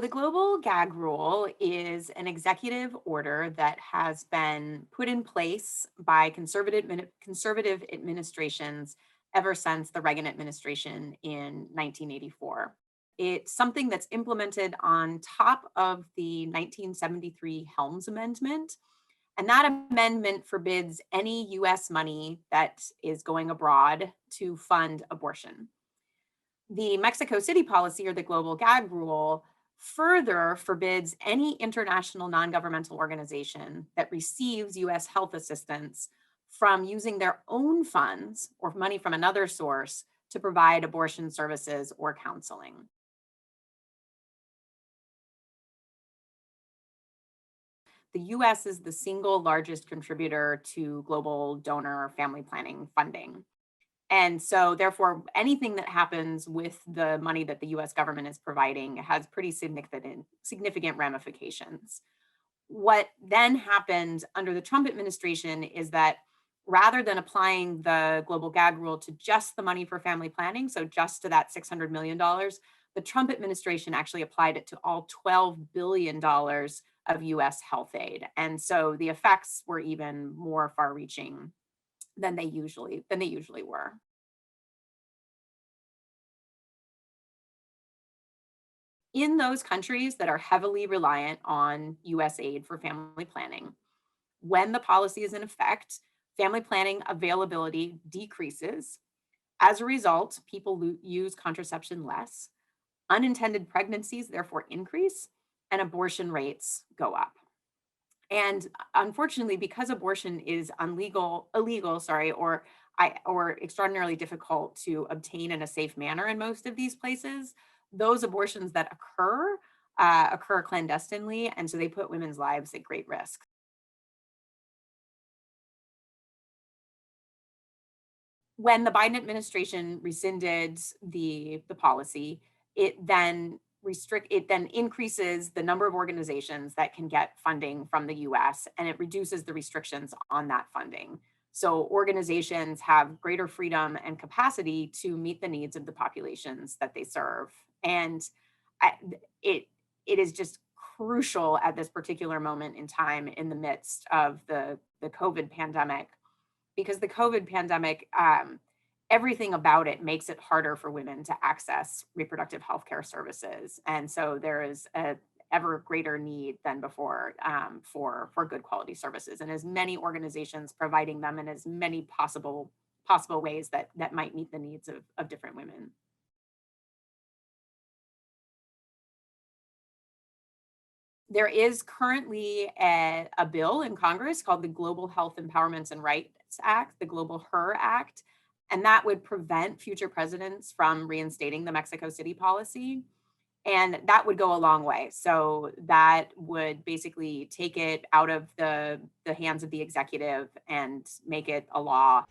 The Global Gag Rule is an executive order that has been put in place by conservative administrations ever since the Reagan administration in 1984. It's something that's implemented on top of the 1973 Helms Amendment. And that amendment forbids any US money that is going abroad to fund abortion. The Mexico City policy, or the Global Gag Rule, further forbids any international non-governmental organization that receives US health assistance from using their own funds or money from another source to provide abortion services or counseling. The US is the single largest contributor to global donor family planning funding. And so therefore, anything that happens with the money that the US government is providing has pretty significant ramifications. What then happened under the Trump administration is that rather than applying the global gag rule to just the money for family planning, so just to that $600 million, the Trump administration actually applied it to all $12 billion of US health aid. And so the effects were even more far reaching than they usually were. In those countries that are heavily reliant on US aid for family planning, when the policy is in effect, family planning availability decreases. As a result, people use contraception less, unintended pregnancies therefore increase, and abortion rates go up. And unfortunately, because abortion is illegal, sorry, or extraordinarily difficult to obtain in a safe manner in most of these places, those abortions that occur clandestinely, and so they put women's lives at great risk. When the Biden administration rescinded the policy, it then increases the number of organizations that can get funding from the US, and it reduces the restrictions on that funding. So organizations have greater freedom and capacity to meet the needs of the populations that they serve. And I, it is just crucial at this particular moment in time in the midst of the COVID pandemic, because the COVID pandemic, everything about it makes it harder for women to access reproductive health care services. And so there is a ever greater need than before, for good quality services, and as many organizations providing them in as many possible ways that might meet the needs of different women. There is currently a bill in Congress called the Global Health Empowerments and Rights Act, the Global HER Act, and that would prevent future presidents from reinstating the Mexico City policy. And that would go a long way. So that would basically take it out of the hands of the executive and make it a law.